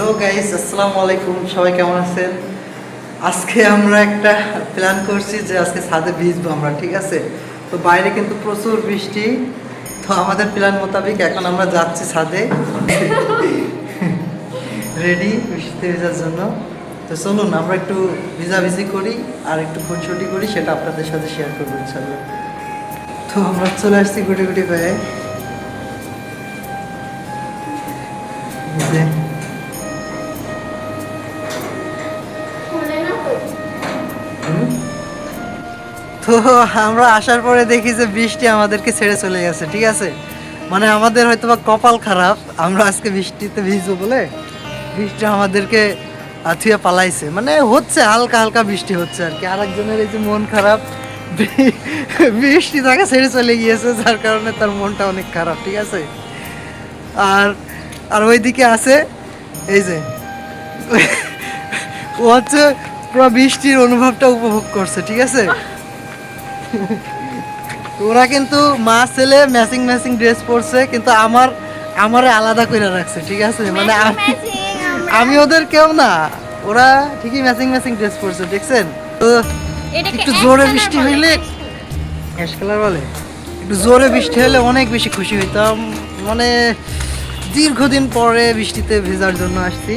Hello guys, আসসালামু আলাইকুম। সবাই কেমন আছেন? আজকে আমরা একটা প্ল্যান করছি যে আজকে ছাদে ভিজবো আমরা, ঠিক আছে? তো বাইরে কিন্তু প্রচুর বৃষ্টি। তো আমাদের প্ল্যান মোতাবেক এখন আমরা যাচ্ছি ছাদে রেডি বৃষ্টিতে ভেজার জন্য। তো চলুন আমরা একটু ভিজাভিজি করি আর একটু খুনসুটি করি, সেটা আপনাদের সাথে শেয়ার করবো ইনশাল্লাহ। তো আমরা চলে আসছি গুটি গুটি পায়ে। তো আমরা আসার পরে দেখি যে বৃষ্টি আমাদেরকে ছেড়ে চলে গেছে, ঠিক আছে? মানে আমাদের হয়তো বা কপাল খারাপ, আমরা আজকে বৃষ্টিতে ভিজবো বলে বৃষ্টি আমাদেরকে থুয়ে পালাইছে। মানে হচ্ছে হালকা হালকা বৃষ্টি হচ্ছে আর কি। আরেকজনের এই যে মন খারাপ, বৃষ্টি তাকে ছেড়ে চলে গিয়েছে, যার কারণে তার মনটা অনেক খারাপ, ঠিক আছে? আর আর ওইদিকে আছে এই যে ও হচ্ছে পুরো বৃষ্টির অনুভবটা উপভোগ করছে, ঠিক আছে? ওরা কিন্তু মা ছেলে ম্যাচিং ম্যাচিং ড্রেস পরছে, কিন্তু আমারে আলাদা করে রাখছে, ঠিক আছে? মানে আমি ওদের কেউ না, ওরা ঠিকই ম্যাচিং ম্যাচিং ড্রেস পরছে, দেখছেন? তো একটু জোরে বৃষ্টি হইলে, অ্যাশ কালার বলে, একটু জোরে বৃষ্টি হলে অনেক বেশি খুশি হইতাম। মানে দীর্ঘদিন পরে বৃষ্টিতে ভেজার জন্য আসছি,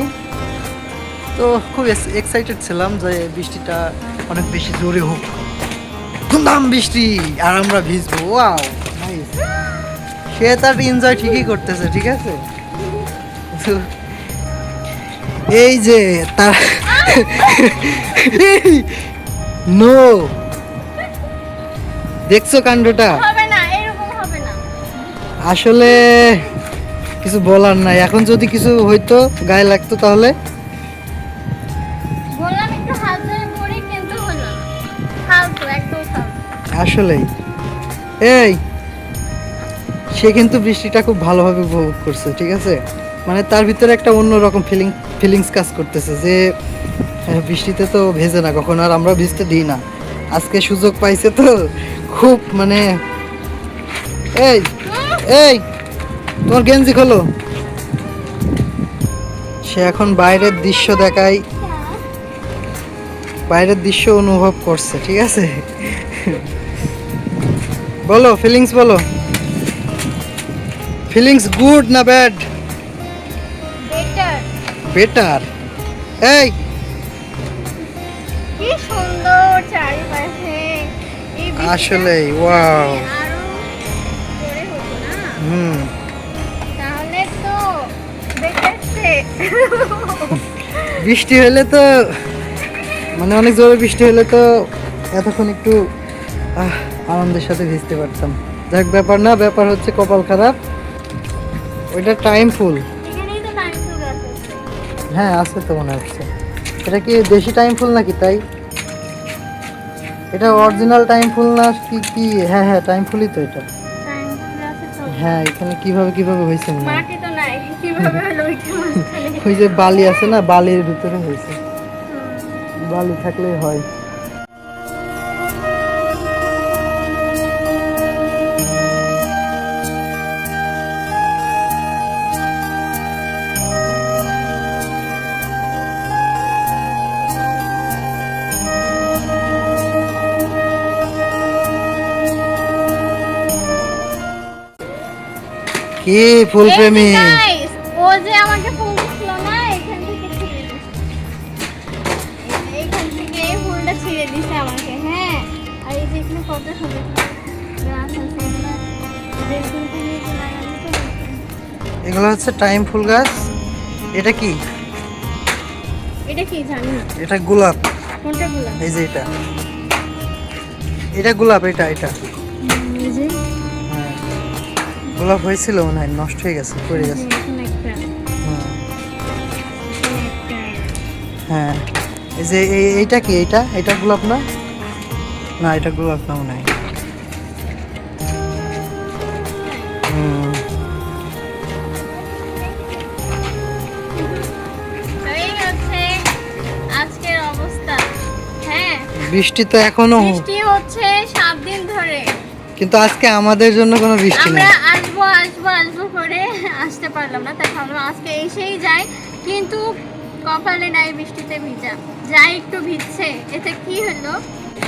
তো খুব এক্সাইটেড ছিলাম যে বৃষ্টিটা অনেক বেশি জোরে হোক, ধুমধাম বৃষ্টি আর আমরা ভিজবো। Wow nice. সে তার এনজয় ঠিকই করতেছে, ঠিক আছে? এই যে তার নো, দেখছো কাণ্ডটা? হবে না, এরকম হবে না। আসলে কিছু বলার নাই, এখন যদি কিছু হইতো গায়ে লাগতো তাহলে। বললাম একটু হাত ধরে পড়ি, কিন্তু হলো না। ফালতু, একদম ফালতু। আসলেই এই সে কিন্তু বৃষ্টিটা খুব ভালোভাবে উপভোগ করছে, ঠিক আছে? মানে তার ভিতরে একটা অন্যরকম ফিলিংস কাজ করতেছে যে বৃষ্টিতে তো ভেজে না কখনো, আর আমরা ভিজতে দিই না। আজকে সুযোগ পাইছে তো খুব, মানে এই এই তোমার গেঞ্জি খোলো। সে এখন বাইরের দৃশ্য দেখায়, বাইরের দৃশ্য অনুভব করছে, ঠিক আছে? বলো ফিলিংস, বলো ফিলিংস গুড না ব্যাড? বেটার। বেটার। এই কি সুন্দর চারিপাশে। এই বৃষ্টিটা আসলেই ওয়াও। আরো জোরে হতো না, হুম, তাহলে তো বেটারছে। বৃষ্টি হলে তো, মানে অনেক জোরে বৃষ্টি হলে তো এতক্ষণ একটু আনন্দের সাথে ভিজতে পারতাম। যাক, ব্যাপার না, ব্যাপার হচ্ছে কপাল খারাপ। ওইটা টাইম ফুল। এখানেই তো টাইম ফুল আছে। হ্যাঁ আছে তো মনে হচ্ছে। এটা কি দেশি টাইম ফুল নাকি? তাই এটা অরিজিনাল টাইম ফুল না কি কি? হ্যাঁ হ্যাঁ টাইম ফুলই তো এটা। টাইম ফুল আছে তো। হ্যাঁ, এখানে কিভাবে হয়েছে মনে হয়। মাটি তো নাই, কিভাবে হলো ওইটা মাঝখানে? ওই যে বালি আছে না, বালির ভিতরে হয়েছে। বালি থাকলেই হয়। কি ফুল প্রেমী? এই যে guys, ও যে আমাকে ফুল দিছিল না, এখান থেকে ছিঁড়ে দিছে। এইখান থেকে এই ফুলটা ছিঁড়ে দিছে আমাকে, হ্যাঁ। আর এই যে এখানে কত সুন্দর গাছ আছে, এগুলো এদের ফুল থেকে যে লাগানো আছে। এগুলো হচ্ছে টাইম ফুল গাছ। এটা কি? এটা কি জানি না। এটা গোলাপ। কোনটা গোলাপ? এই যে এটা গোলাপ, এটা এই যে হ্যাঁ, গোলাপ হয়েছিল মনে হয়, নষ্ট হয়ে গেছে, পড়ে গেছে। এখানে একটা, হুম, এখানে একটা। হ্যাঁ এই যে এইটা কি? এটা গোলাপ না? না এটা গোলাপ না মনে হয়। হুম, তো এই হচ্ছে আজকের অবস্থা। হ্যাঁ, বৃষ্টি তো এখনো, বৃষ্টি হচ্ছে 7 দিন ধরে। কিন্তু আজকে আমাদের জন্য কোনো বৃষ্টি আমরা নেই। আসবো করে আসতে পারলাম না, তাই ভাবলাম আজকে এসেই যাই। কিন্তু কপালে নাই বৃষ্টিতে ভিজা, যা একটু ভিজছে এতে কি হলো।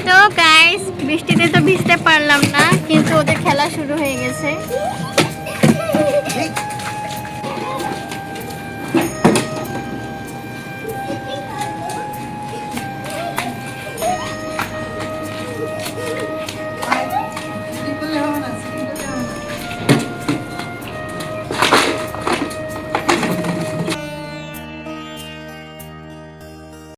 তো গাইস বৃষ্টিতে তো ভিজতে পারলাম না, কিন্তু ওদের খেলা শুরু হয়ে গেছে।